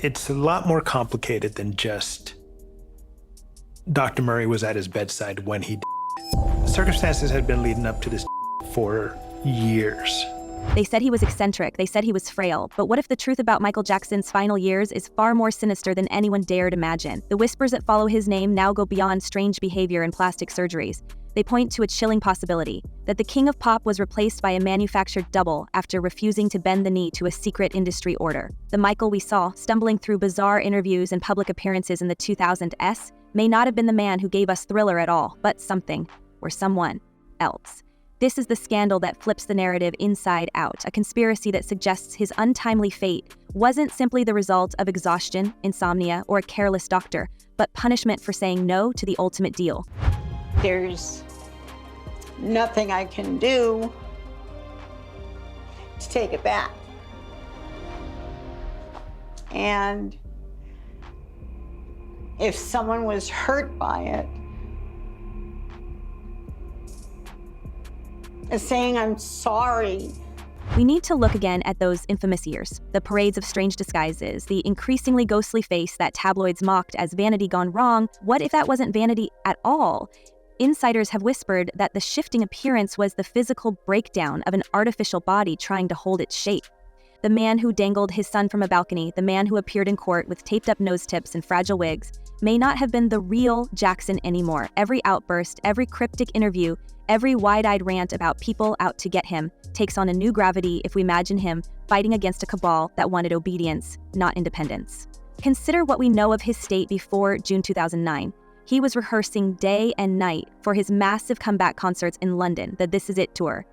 it's a lot more complicated than just Dr. Murray was at his bedside when he died. Circumstances had been leading up to this for years. They said he was eccentric, they said he was frail, but what if the truth about Michael Jackson's final years is far more sinister than anyone dared imagine? The whispers that follow his name now go beyond strange behavior and plastic surgeries. They point to a chilling possibility, that the king of pop was replaced by a manufactured double after refusing to bend the knee to a secret industry order. The Michael we saw, stumbling through bizarre interviews and public appearances in the 2000s, may not have been the man who gave us Thriller at all, but something, or someone, else. This is the scandal that flips the narrative inside out, a conspiracy that suggests his untimely fate wasn't simply the result of exhaustion, insomnia, or a careless doctor, but punishment for saying no to the ultimate deal. There's nothing I can do to take it back. And if someone was hurt by it, saying I'm sorry. We need to look again at those infamous years, the parades of strange disguises, the increasingly ghostly face that tabloids mocked as vanity gone wrong. What if that wasn't vanity at all? Insiders have whispered that the shifting appearance was the physical breakdown of an artificial body trying to hold its shape. The man who dangled his son from a balcony, the man who appeared in court with taped-up nose tips and fragile wigs, may not have been the real Jackson anymore. Every outburst, every cryptic interview, every wide-eyed rant about people out to get him takes on a new gravity if we imagine him fighting against a cabal that wanted obedience, not independence. Consider what we know of his state before June 2009. He was rehearsing day and night for his massive comeback concerts in London, the This Is It tour.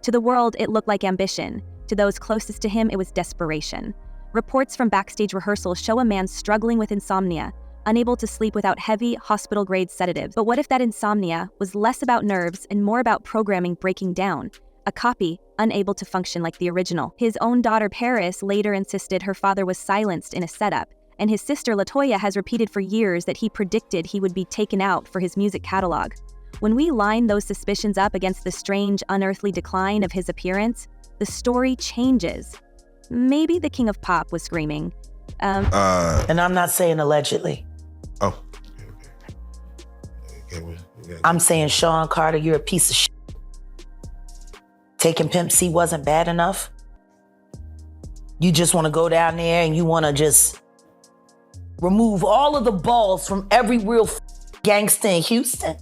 To the world, it looked like ambition. To those closest to him, it was desperation. Reports from backstage rehearsals show a man struggling with insomnia, unable to sleep without heavy, hospital-grade sedatives. But what if that insomnia was less about nerves and more about programming breaking down? A copy, unable to function like the original. His own daughter, Paris, later insisted her father was silenced in a setup, and his sister, LaToya, has repeated for years that he predicted he would be taken out for his music catalog. When we line those suspicions up against the strange, unearthly decline of his appearance, the story changes. Maybe the king of pop was screaming. And I'm not saying allegedly. Oh. Okay. I'm saying, Sean Carter, you're a piece of shit. Taking Pimp C wasn't bad enough. You just want to go down there and you want to just remove all of the balls from every real gangster in Houston.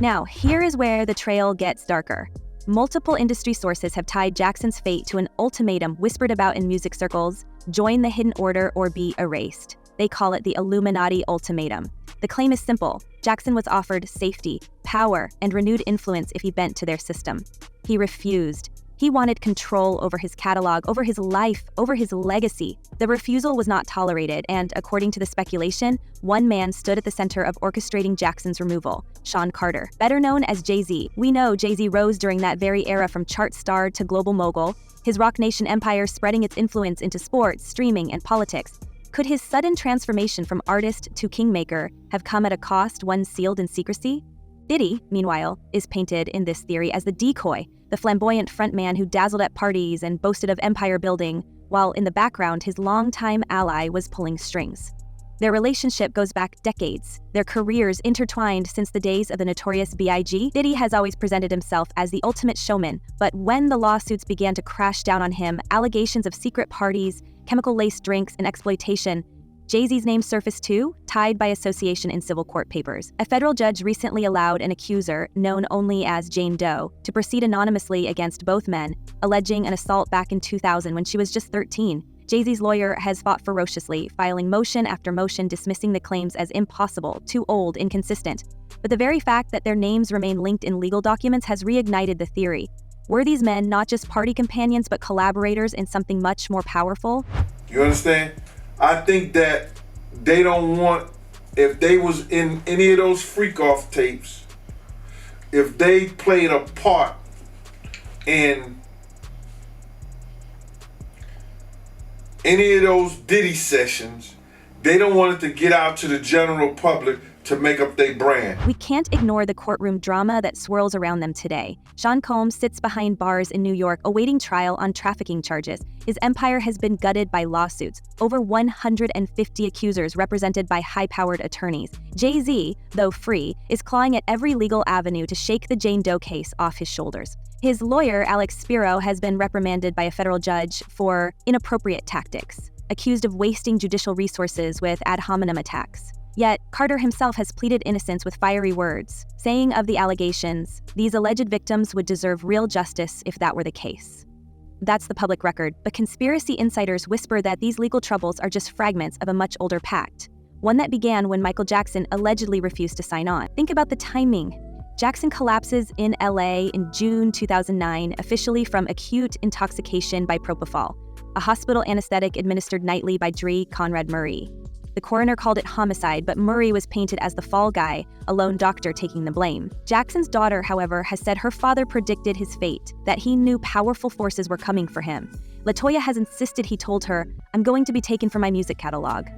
Now, here is where the trail gets darker. Multiple industry sources have tied Jackson's fate to an ultimatum whispered about in music circles: join the hidden order or be erased. They call it the Illuminati ultimatum. The claim is simple. Jackson was offered safety, power, and renewed influence if he bent to their system. He refused. He wanted control over his catalog, over his life, over his legacy. The refusal was not tolerated, and according to the speculation, one man stood at the center of orchestrating Jackson's removal: Sean Carter, better known as Jay-Z. We know Jay-Z rose during that very era from chart star to global mogul, his Roc Nation empire spreading its influence into sports, streaming, and politics. Could his sudden transformation from artist to kingmaker have come at a cost one sealed in secrecy? Diddy, meanwhile, is painted in this theory as the decoy, the flamboyant frontman who dazzled at parties and boasted of empire building, while in the background his longtime ally was pulling strings. Their relationship goes back decades, their careers intertwined since the days of the notorious B.I.G. Diddy has always presented himself as the ultimate showman, but when the lawsuits began to crash down on him, allegations of secret parties, chemical-laced drinks, and exploitation, Jay-Z's name surfaced too, tied by association in civil court papers. A federal judge recently allowed an accuser, known only as Jane Doe, to proceed anonymously against both men, alleging an assault back in 2000 when she was just 13. Jay-Z's lawyer has fought ferociously, filing motion after motion dismissing the claims as impossible, too old, inconsistent. But the very fact that their names remain linked in legal documents has reignited the theory. Were these men not just party companions but collaborators in something much more powerful? You understand? I think that they don't want, if they was in any of those freak-off tapes, if they played a part in any of those Diddy sessions, they don't want it to get out to the general public to make up their brand. We can't ignore the courtroom drama that swirls around them today. Sean Combs sits behind bars in New York awaiting trial on trafficking charges. His empire has been gutted by lawsuits, over 150 accusers represented by high-powered attorneys. Jay-Z, though free, is clawing at every legal avenue to shake the Jane Doe case off his shoulders. His lawyer, Alex Spiro, has been reprimanded by a federal judge for inappropriate tactics, accused of wasting judicial resources with ad hominem attacks. Yet, Carter himself has pleaded innocence with fiery words, saying of the allegations, these alleged victims would deserve real justice if that were the case. That's the public record, but conspiracy insiders whisper that these legal troubles are just fragments of a much older pact, one that began when Michael Jackson allegedly refused to sign on. Think about the timing. Jackson collapses in LA in June 2009, officially from acute intoxication by propofol, a hospital anesthetic administered nightly by Conrad Murray. The coroner called it homicide, but Murray was painted as the fall guy, a lone doctor taking the blame. Jackson's daughter, however, has said her father predicted his fate, that he knew powerful forces were coming for him. LaToya has insisted he told her, "I'm going to be taken from my music catalog."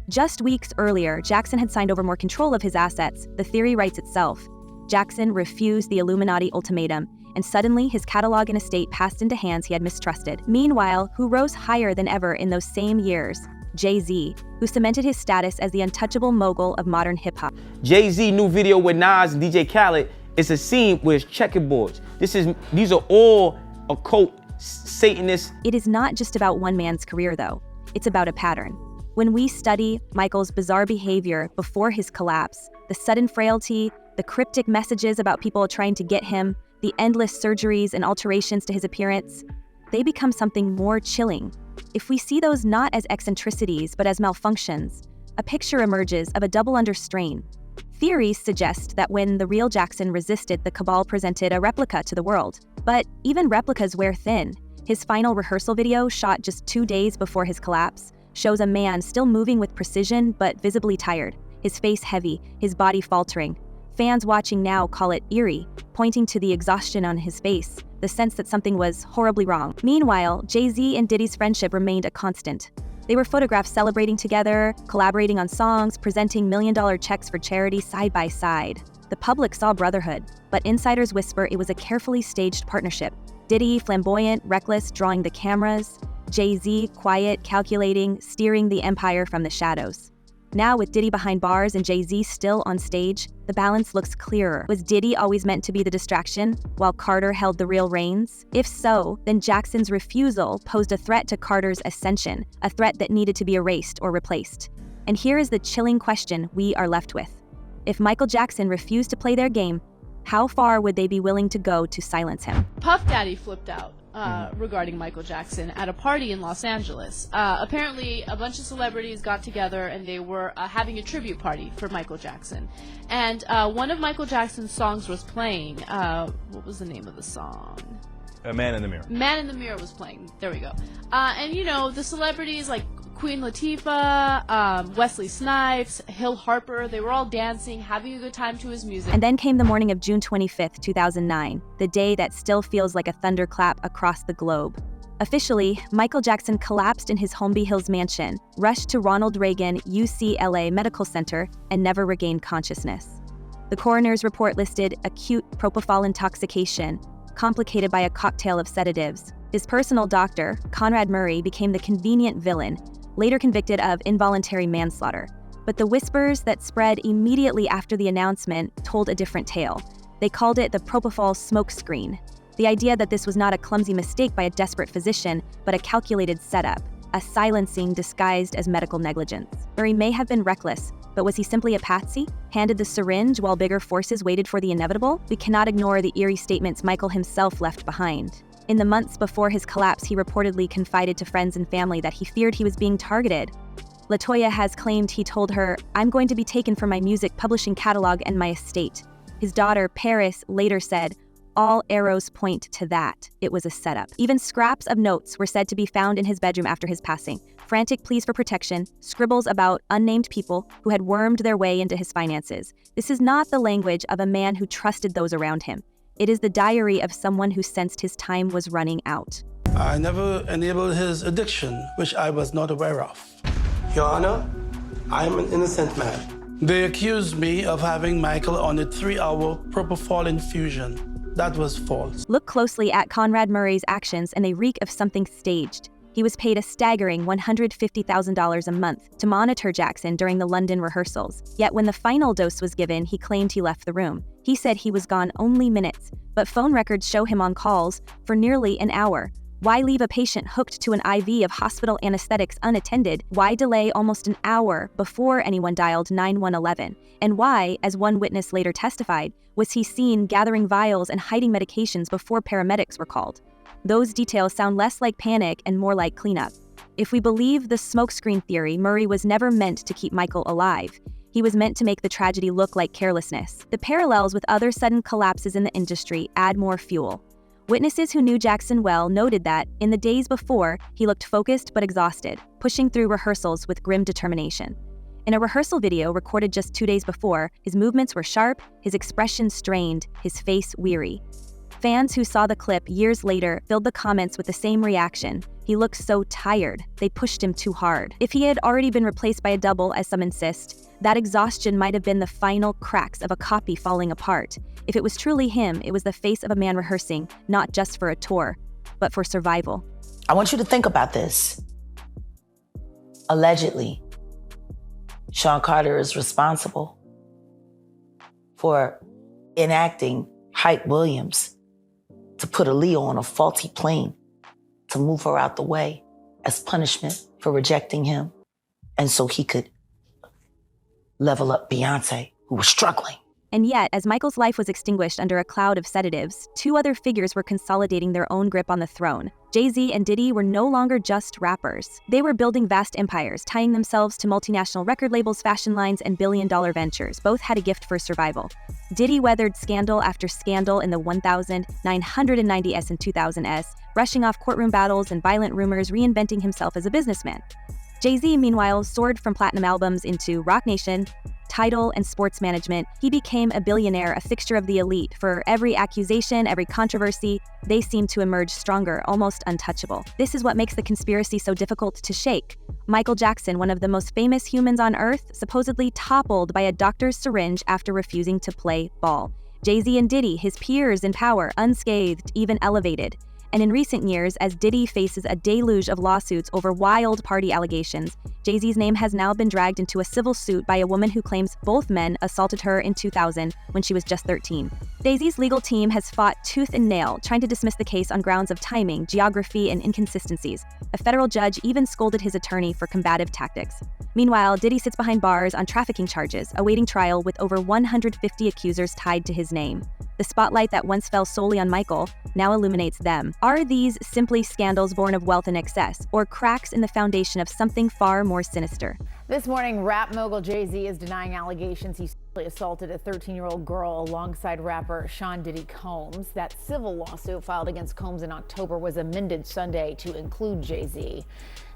Just weeks earlier, Jackson had signed over more control of his assets. The theory writes itself. Jackson refused the Illuminati ultimatum, and suddenly his catalog and estate passed into hands he had mistrusted. Meanwhile, who rose higher than ever in those same years? Jay-Z, who cemented his status as the untouchable mogul of modern hip-hop. Jay-Z new video with Nas and DJ Khaled is a scene with checkerboards. These are all occult Satanists. It is not just about one man's career, though. It's about a pattern. When we study Michael's bizarre behavior before his collapse, the sudden frailty, the cryptic messages about people trying to get him, the endless surgeries and alterations to his appearance, they become something more chilling. If we see those not as eccentricities but as malfunctions, a picture emerges of a double under strain. Theories suggest that when the real Jackson resisted, the cabal presented a replica to the world. But even replicas wear thin. His final rehearsal video, shot just 2 days before his collapse, shows a man still moving with precision but visibly tired, his face heavy, his body faltering. Fans watching now call it eerie, pointing to the exhaustion on his face, the sense that something was horribly wrong. Meanwhile, Jay-Z and Diddy's friendship remained a constant. They were photographed celebrating together, collaborating on songs, presenting million-dollar checks for charity side by side. The public saw brotherhood, but insiders whisper it was a carefully staged partnership. Diddy, flamboyant, reckless, drawing the cameras. Jay-Z, quiet, calculating, steering the empire from the shadows. Now, with Diddy behind bars and Jay-Z still on stage, the balance looks clearer. Was Diddy always meant to be the distraction, while Carter held the real reins? If so, then Jackson's refusal posed a threat to Carter's ascension, a threat that needed to be erased or replaced. And here is the chilling question we are left with. If Michael Jackson refused to play their game, how far would they be willing to go to silence him? Puff Daddy flipped out regarding Michael Jackson at a party in Los Angeles. Apparently, a bunch of celebrities got together and they were having a tribute party for Michael Jackson. And one of Michael Jackson's songs was playing. What was the name of the song? A Man in the Mirror. Man in the Mirror was playing. There we go. And, you know, the celebrities like Queen Latifah, Wesley Snipes, Hill Harper, they were all dancing, having a good time to his music. And then came the morning of June 25th, 2009, the day that still feels like a thunderclap across the globe. Officially, Michael Jackson collapsed in his Holmby Hills mansion, rushed to Ronald Reagan UCLA Medical Center, and never regained consciousness. The coroner's report listed acute propofol intoxication, complicated by a cocktail of sedatives. His personal doctor, Conrad Murray, became the convenient villain, later convicted of involuntary manslaughter. But the whispers that spread immediately after the announcement told a different tale. They called it the propofol smokescreen. The idea that this was not a clumsy mistake by a desperate physician, but a calculated setup, a silencing disguised as medical negligence. Murray may have been reckless, but was he simply a patsy? Handed the syringe while bigger forces waited for the inevitable? We cannot ignore the eerie statements Michael himself left behind. In the months before his collapse, he reportedly confided to friends and family that he feared he was being targeted. LaToya has claimed he told her, "I'm going to be taken from my music publishing catalog and my estate." His daughter, Paris, later said, "All arrows point to that. It was a setup." Even scraps of notes were said to be found in his bedroom after his passing. Frantic pleas for protection, scribbles about unnamed people who had wormed their way into his finances. This is not the language of a man who trusted those around him. It is the diary of someone who sensed his time was running out. I never enabled his addiction, which I was not aware of. Your Honor, I am an innocent man. They accused me of having Michael on a 3-hour propofol infusion. That was false. Look closely at Conrad Murray's actions and they reek of something staged. He was paid a staggering $150,000 a month to monitor Jackson during the London rehearsals. Yet when the final dose was given, he claimed he left the room. He said he was gone only minutes, but phone records show him on calls for nearly an hour. Why leave a patient hooked to an IV of hospital anesthetics unattended? Why delay almost an hour before anyone dialed 911? And why, as one witness later testified, was he seen gathering vials and hiding medications before paramedics were called? Those details sound less like panic and more like cleanup. If we believe the smokescreen theory, Murray was never meant to keep Michael alive. He was meant to make the tragedy look like carelessness. The parallels with other sudden collapses in the industry add more fuel. Witnesses who knew Jackson well noted that, in the days before, he looked focused but exhausted, pushing through rehearsals with grim determination. In a rehearsal video recorded just 2 days before, his movements were sharp, his expression strained, his face weary. Fans who saw the clip years later filled the comments with the same reaction. He looked so tired, they pushed him too hard. If he had already been replaced by a double, as some insist, that exhaustion might have been the final cracks of a copy falling apart. If it was truly him, it was the face of a man rehearsing, not just for a tour, but for survival. I want you to think about this. Allegedly, Sean Carter is responsible for enacting Hype Williams to put Aaliyah on a faulty plane to move her out the way as punishment for rejecting him, and so he could level up Beyonce, who was struggling. And yet, as Michael's life was extinguished under a cloud of sedatives, two other figures were consolidating their own grip on the throne. Jay-Z and Diddy were no longer just rappers. They were building vast empires, tying themselves to multinational record labels, fashion lines, and billion-dollar ventures. Both had a gift for survival. Diddy weathered scandal after scandal in the 1000, 990s, and 2000s, brushing off courtroom battles and violent rumors, reinventing himself as a businessman. Jay-Z, meanwhile, soared from platinum albums into Roc Nation, Tidal, and sports management. He became a billionaire, a fixture of the elite. For every accusation, every controversy, they seemed to emerge stronger, almost untouchable. This is what makes the conspiracy so difficult to shake. Michael Jackson, one of the most famous humans on Earth, supposedly toppled by a doctor's syringe after refusing to play ball. Jay-Z and Diddy, his peers in power, unscathed, even elevated. And in recent years, as Diddy faces a deluge of lawsuits over wild party allegations, Jay-Z's name has now been dragged into a civil suit by a woman who claims both men assaulted her in 2000 when she was just 13. Jay-Z's legal team has fought tooth and nail, trying to dismiss the case on grounds of timing, geography, and inconsistencies. A federal judge even scolded his attorney for combative tactics. Meanwhile, Diddy sits behind bars on trafficking charges, awaiting trial with over 150 accusers tied to his name. The spotlight that once fell solely on Michael now illuminates them. Are these simply scandals born of wealth and excess, or cracks in the foundation of something far more sinister? This morning, rap mogul Jay-Z is denying allegations he sexually assaulted a 13-year-old girl alongside rapper Sean Diddy Combs. That civil lawsuit filed against Combs in October was amended Sunday to include Jay-Z.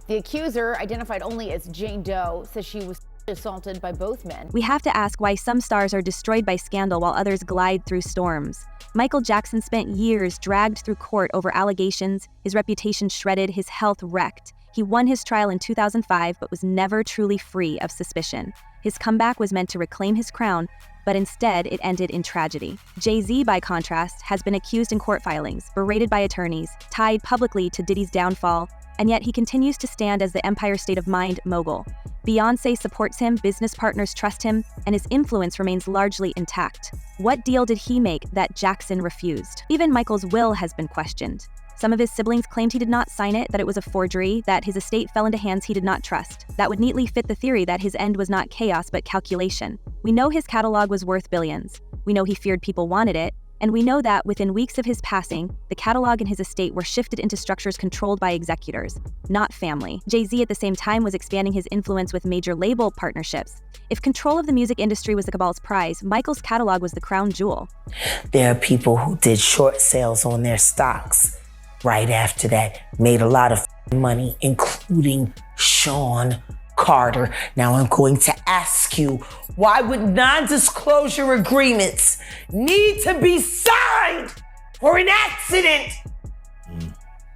The accuser, identified only as Jane Doe, says she was assaulted by both men. We have to ask why some stars are destroyed by scandal while others glide through storms. Michael Jackson spent years dragged through court over allegations, his reputation shredded, his health wrecked. He won his trial in 2005 but was never truly free of suspicion. His comeback was meant to reclaim his crown, but instead it ended in tragedy. Jay-Z, by contrast, has been accused in court filings, berated by attorneys, tied publicly to Diddy's downfall, and yet he continues to stand as the Empire State of Mind mogul. Beyoncé supports him, business partners trust him, and his influence remains largely intact. What deal did he make that Jackson refused? Even Michael's will has been questioned. Some of his siblings claimed he did not sign it, that it was a forgery, that his estate fell into hands he did not trust. That would neatly fit the theory that his end was not chaos but calculation. We know his catalog was worth billions. We know he feared people wanted it. And we know that within weeks of his passing, the catalog and his estate were shifted into structures controlled by executors, not family. Jay-Z at the same time was expanding his influence with major label partnerships. If control of the music industry was the cabal's prize, Michael's catalog was the crown jewel. There are people who did short sales on their stocks right after that, made a lot of money, including Sean Carter. Now I'm going to ask you, why would non-disclosure agreements need to be signed for an accident?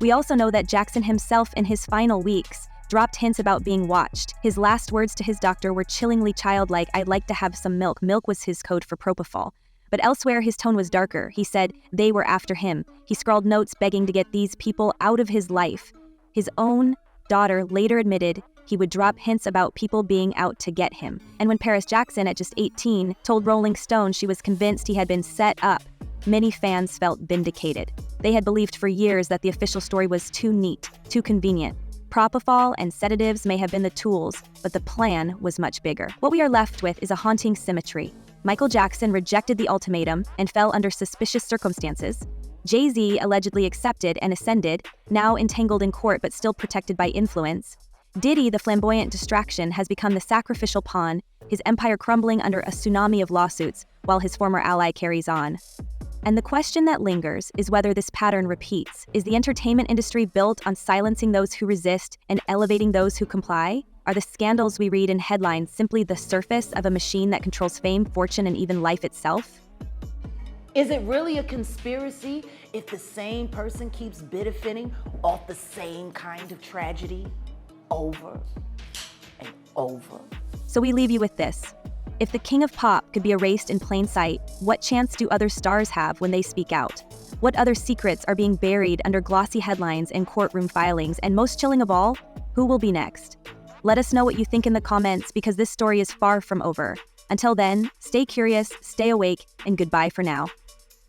We also know that Jackson himself in his final weeks dropped hints about being watched. His last words to his doctor were chillingly childlike, "I'd like to have some milk." Milk was his code for propofol. But elsewhere, his tone was darker. He said they were after him. He scrawled notes begging to get these people out of his life. His own daughter later admitted he would drop hints about people being out to get him. And when Paris Jackson, at just 18, told Rolling Stone she was convinced he had been set up, many fans felt vindicated. They had believed for years that the official story was too neat, too convenient. Propofol and sedatives may have been the tools, but the plan was much bigger. What we are left with is a haunting symmetry. Michael Jackson rejected the ultimatum and fell under suspicious circumstances. Jay-Z allegedly accepted and ascended, now entangled in court but still protected by influence. Diddy, the flamboyant distraction, has become the sacrificial pawn, his empire crumbling under a tsunami of lawsuits while his former ally carries on. And the question that lingers is whether this pattern repeats. Is the entertainment industry built on silencing those who resist and elevating those who comply? Are the scandals we read in headlines simply the surface of a machine that controls fame, fortune, and even life itself? Is it really a conspiracy if the same person keeps benefiting off the same kind of tragedy over and over? So we leave you with this. If the king of pop could be erased in plain sight, what chance do other stars have when they speak out? What other secrets are being buried under glossy headlines and courtroom filings? And most chilling of all, who will be next? Let us know what you think in the comments, because this story is far from over. Until then, stay curious, stay awake, and goodbye for now.